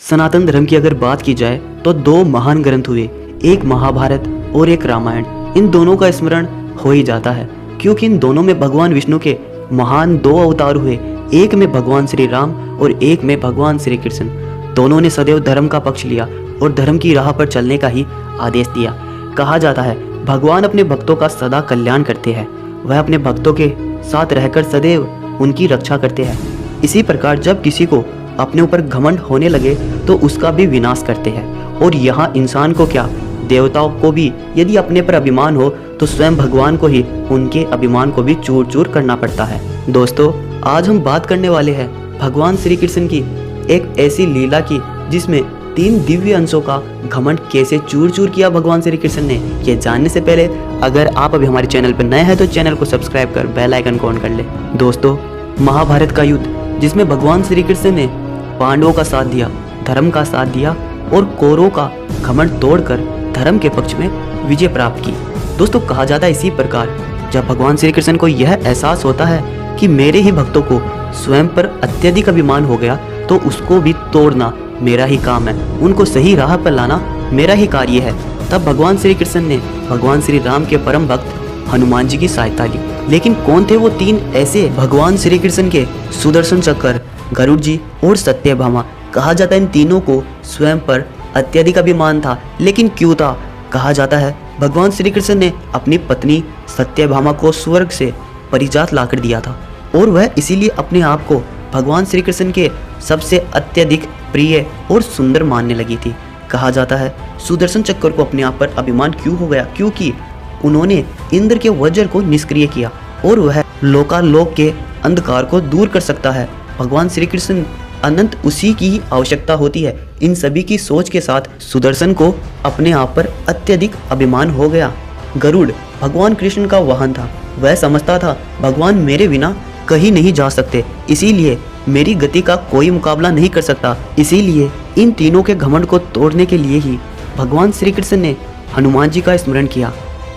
सनातन धर्म की अगर बात की जाए तो दो महान ग्रंथ हुए, एक महाभारत और एक रामायण। इन दोनों का स्मरण हो ही जाता है क्योंकि इन दोनों में भगवान विष्णु के महान दो अवतार हुए, एक में भगवान श्री राम और एक में भगवान श्री कृष्ण। दोनों ने सदैव धर्म का पक्ष लिया और धर्म की राह पर चलने का ही आदेश दिया। कहा जाता है भगवान अपने भक्तों का सदा कल्याण करते हैं, वह अपने भक्तों के साथ रहकर सदैव उनकी रक्षा करते हैं। इसी प्रकार जब किसी को अपने ऊपर घमंड होने लगे तो उसका भी विनाश करते हैं। और यहाँ इंसान को क्या, देवताओं को भी यदि अपने पर अभिमान हो तो स्वयं भगवान को ही उनके अभिमान को भी चूर चूर करना पड़ता है। दोस्तों, आज हम बात करने वाले हैं भगवान श्री कृष्ण की एक ऐसी लीला की जिसमें 3 दिव्य अंशों का घमंड कैसे चूर चूर किया भगवान श्री कृष्ण ने। ये जानने से पहले अगर आप अभी हमारे चैनल पर नए हैं तो चैनल को सब्सक्राइब कर बेल आइकन को ऑन कर ले। दोस्तों, महाभारत का युद्ध जिसमें भगवान श्री कृष्ण ने पांडवों का साथ दिया, धर्म का साथ दिया और कौरवों का घमंड तोड़कर धर्म के पक्ष में विजय प्राप्त की। दोस्तों, कहा जाता है इसी प्रकार जब भगवान श्री कृष्ण को यह एहसास होता है कि मेरे ही भक्तों को स्वयं पर अत्यधिक अभिमान हो गया तो उसको भी तोड़ना मेरा ही काम है, उनको सही राह पर लाना मेरा ही कार्य है। तब भगवान श्री कृष्ण ने भगवान श्री राम के परम भक्त हनुमान जी की सहायता ली। लेकिन कौन थे वो 3 ऐसे भगवान श्री कृष्ण के? सुदर्शन चक्र, गरुड़ जी और सत्यभामा। कहा जाता है इन तीनों को स्वयं पर अत्यधिक अभिमान था। लेकिन क्यों था? कहा जाता है भगवान श्री कृष्ण ने अपनी पत्नी सत्यभामा को स्वर्ग से परिजात लाकर दिया था और वह इसीलिए अपने आप को भगवान श्री कृष्ण के सबसे अत्यधिक प्रिय और सुंदर मानने लगी थी। कहा जाता है सुदर्शन चक्र को अपने आप पर अभिमान क्यों हो गया? क्योंकि उन्होंने इंद्र के वज्र को निष्क्रिय किया और वह लोकालोक के अंधकार को दूर कर सकता है। भगवान श्री कृष्ण अनंत, उसी की ही आवश्यकता होती है। इन सभी की सोच के साथ सुदर्शन को अपने आप पर अत्यधिक अभिमान हो गया। गरुड़ भगवान कृष्ण का वाहन था। वह समझता था भगवान मेरे बिना कहीं नहीं जा सकते, इसीलिए मेरी गति का कोई मुकाबला नहीं कर सकता। इसीलिए इन तीनों के घमंड को तोड़ने के लिए ही भगवान श्री कृष्ण ने हनुमान जी का स्मरण किया।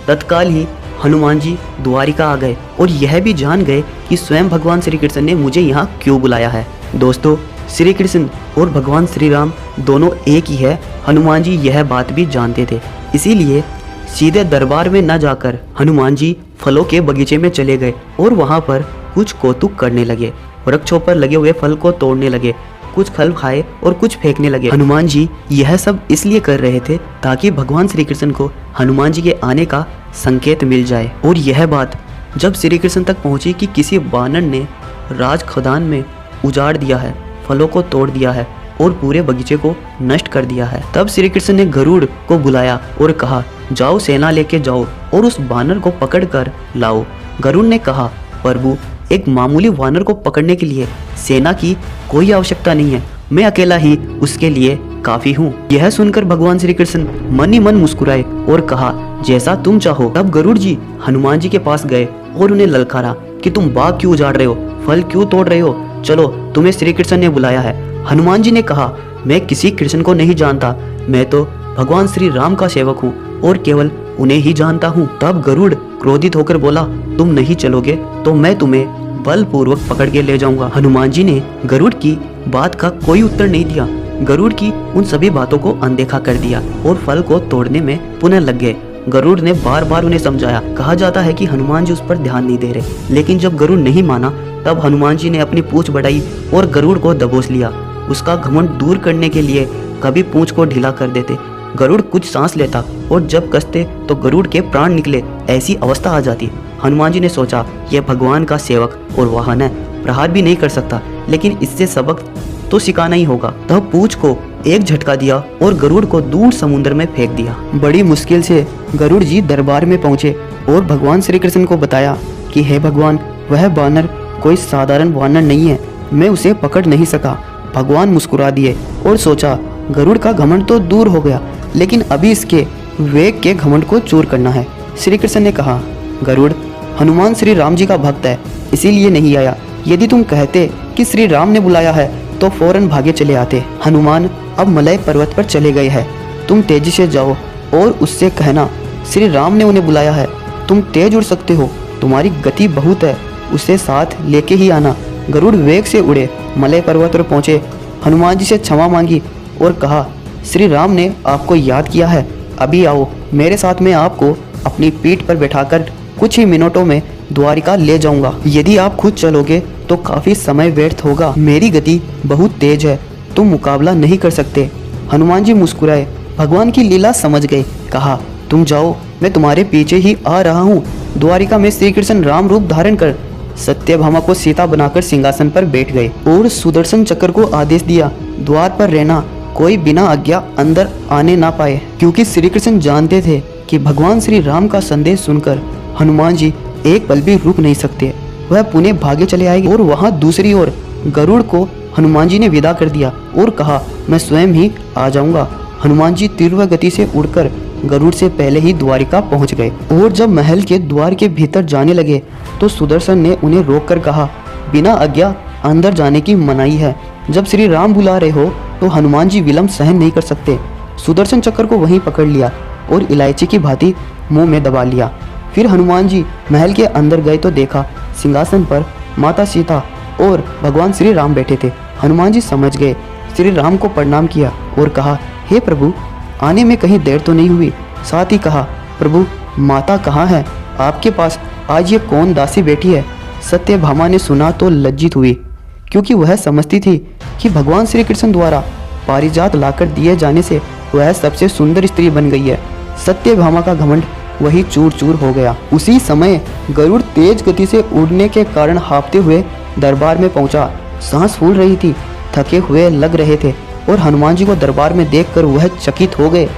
तत्काल ही हनुमान जी द्वारिका आ गए और यह भी जान गए कि स्वयं भगवान श्री कृष्ण ने मुझे यहाँ क्यों बुलाया है। दोस्तों, श्री कृष्ण और भगवान श्री राम दोनों एक ही है। हनुमान जी यह बात भी जानते थे, इसीलिए सीधे दरबार में न जाकर हनुमान जी फलों के बगीचे में चले गए और वहाँ पर कुछ कौतुक करने लगे। वृक्षों पर लगे हुए फल को तोड़ने लगे, कुछ फल खाए और कुछ फेंकने लगे। हनुमान जी यह सब इसलिए कर रहे थे ताकि भगवान श्री कृष्ण को हनुमान जी के आने का संकेत मिल जाए। और यह बात जब श्री कृष्ण तक पहुंची कि किसी वानर ने राज खदान में उजाड़ दिया है, फलों को तोड़ दिया है और पूरे बगीचे को नष्ट कर दिया है, तब श्री कृष्ण ने गरुड़ को बुलाया और कहा जाओ सेना लेके जाओ और उस वानर को पकड़ कर लाओ। गरुड़ ने कहा प्रभु, एक मामूली वानर को पकड़ने के लिए सेना की कोई आवश्यकता नहीं है, मैं अकेला ही उसके लिए काफी हूँ। यह सुनकर भगवान श्री कृष्ण मन ही मन मुस्कुराए और कहा जैसा तुम चाहो। तब गरुड़ जी हनुमान जी के पास गए और उन्हें ललकारा कि तुम बाग क्यों उजाड़ रहे हो, फल क्यों तोड़ रहे हो, चलो तुम्हें श्री कृष्ण ने बुलाया है। हनुमान जी ने कहा मैं किसी कृष्ण को नहीं जानता, मैं तो भगवान श्री राम का सेवक हूँ और केवल उन्हें ही जानता हूँ। तब गरुड़ क्रोधित होकर बोला तुम नहीं चलोगे तो मैं तुम्हें बलपूर्वक पकड़ के ले जाऊंगा। हनुमान जी ने गरुड़ की बात का कोई उत्तर नहीं दिया, गरुड़ की उन सभी बातों को अनदेखा कर दिया और फल को तोड़ने में पुनः लग गए। गरुड़ ने बार बार उन्हें समझाया। कहा जाता है कि हनुमान जी उस पर ध्यान नहीं दे रहे, लेकिन जब गरुड़ नहीं माना तब हनुमान जी ने अपनी पूंछ बढ़ाई और गरुड़ को दबोच लिया। उसका घमंड दूर करने के लिए कभी पूंछ को ढीला कर देते, गरुड़ कुछ सांस लेता और जब कसते तो गरुड़ के प्राण निकले, ऐसी अवस्था आ जाती। हनुमान जी ने सोचा यह भगवान का सेवक और वाहन है, प्रहार भी नहीं कर सकता, लेकिन इससे सबक तो सिखाना ही होगा। तब पूंछ को एक झटका दिया और गरुड़ को दूर समुद्र में फेंक दिया। बड़ी मुश्किल से गरुड़ जी दरबार में पहुंचे और भगवान श्री कृष्ण को बताया कि हे भगवान, वह वानर कोई साधारण वानर नहीं है, मैं उसे पकड़ नहीं सका। भगवान मुस्कुरा दिए और सोचा गरुड़ का घमंड तो दूर हो गया, लेकिन अभी इसके वेग के घमंड को चूर करना है। श्री कृष्ण ने कहा गरुड़, हनुमान श्री राम जी का भक्त है, इसीलिए नहीं आया। यदि तुम कहते कि श्री राम ने बुलाया है तो फौरन भागे चले आते। हनुमान अब मलय पर्वत पर चले गए हैं, तुम तेजी से जाओ और उससे कहना श्री राम ने उन्हें बुलाया है। तुम तेज उड़ सकते हो, तुम्हारी गति बहुत है, उसे साथ लेके ही आना। गरुड़ वेग से उड़े, मलय पर्वत पर पहुंचे, हनुमान जी से क्षमा मांगी और कहा, श्री राम ने आपको याद किया है, अभी आओ मेरे साथ, में आपको अपनी पीठ पर बैठाकर कुछ ही मिनटों में द्वारिका ले जाऊंगा। यदि आप खुद चलोगे तो काफी समय व्यर्थ होगा, मेरी गति बहुत तेज है, तुम मुकाबला नहीं कर सकते। हनुमान जी मुस्कुराए, भगवान की लीला समझ गए, कहा, तुम जाओ, मैं तुम्हारे पीछे ही आ रहा हूँ। द्वारिका में श्री कृष्ण राम रूप धारण कर सत्यभामा को सीता बनाकर सिंहासन पर बैठ गए और सुदर्शन चक्र को आदेश दिया, द्वार पर रहना, कोई बिना आज्ञा अंदर आने ना पाए, क्योंकि श्री कृष्ण जानते थे कि भगवान श्री राम का संदेश सुनकर हनुमान जी एक पल भी रुक नहीं सकते। वह पुणे भागे चले आएंगे और वहां दूसरी ओर गरुड़ को हनुमान जी ने विदा कर दिया और कहा, मैं स्वयं ही आ जाऊंगा। हनुमान जी तीव्र गति से उड़कर गरुड़ से पहले ही द्वारिका पहुंच गए और जब महल के द्वार के भीतर जाने लगे तो सुदर्शन ने उन्हें रोककर कहा, बिना आज्ञा अंदर जाने की मनाही है। जब श्री राम बुला रहे हो तो हनुमान जी विलंब सहन नहीं कर सकते। सुदर्शन चक्र को वहीं पकड़ लिया और इलायची की भांति मुंह में दबा लिया। फिर हनुमान जी महल के अंदर गए तो देखा सिंहासन पर माता सीता और भगवान श्री राम बैठे थे। हनुमान जी समझ गए, श्री राम को प्रणाम किया और कहा, हे प्रभु, आने में कहीं देर तो नहीं हुई। साथ ही कहा, प्रभु माता कहाँ है, आपके पास आज ये कौन दासी बैठी है। सत्यभामा ने सुना तो लज्जित हुई, क्योंकि वह समझती थी कि भगवान श्री कृष्ण द्वारा पारिजात लाकर दिए जाने से वह सबसे सुंदर स्त्री बन गई है। सत्यभामा का घमंड वही चूर चूर हो गया। उसी समय गरुड़ तेज गति से उड़ने के कारण हाँफते हुए दरबार में पहुंचा। सांस फूल रही थी, थके हुए लग रहे थे और हनुमान जी को दरबार में देखकर वह चकित हो गए।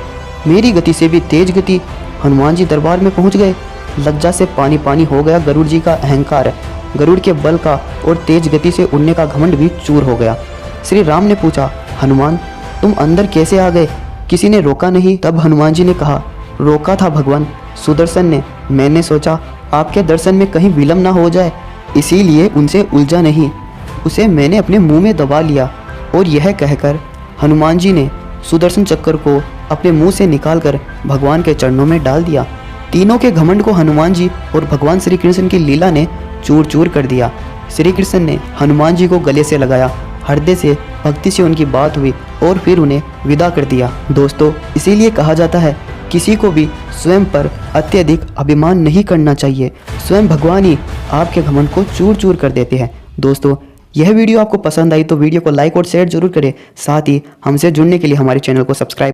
मेरी गति से भी तेज गति, हनुमान जी दरबार में पहुंच गए। लज्जा से पानी पानी हो गया गरुड़ जी का अहंकार। गरुड़ के बल का और तेज गति से उड़ने का घमंड भी चूर हो गया। श्री राम ने पूछा, हनुमान तुम अंदर कैसे आ गए, किसी ने रोका नहीं? तब हनुमान जी ने कहा, रोका था भगवान सुदर्शन ने, मैंने सोचा आपके दर्शन में कहीं विलम्ब ना हो जाए, इसीलिए उनसे उलझा नहीं, उसे मैंने अपने मुंह में दबा लिया। और यह कहकर हनुमान जी ने सुदर्शन चक्र को अपने मुंह से निकालकर भगवान के चरणों में डाल दिया। तीनों के घमंड को हनुमान जी और भगवान श्री कृष्ण की लीला ने चूर चूर कर दिया। श्री कृष्ण ने हनुमान जी को गले से लगाया, हृदय से भक्ति से उनकी बात हुई और फिर उन्हें विदा कर दिया। दोस्तों, इसीलिए कहा जाता है किसी को भी स्वयं पर अत्यधिक अभिमान नहीं करना चाहिए। स्वयं भगवान ही आपके घमंड को चूर चूर कर देते हैं। दोस्तों, यह वीडियो आपको पसंद आई तो वीडियो को लाइक और शेयर जरूर करें। साथ ही हमसे जुड़ने के लिए हमारे चैनल को सब्सक्राइब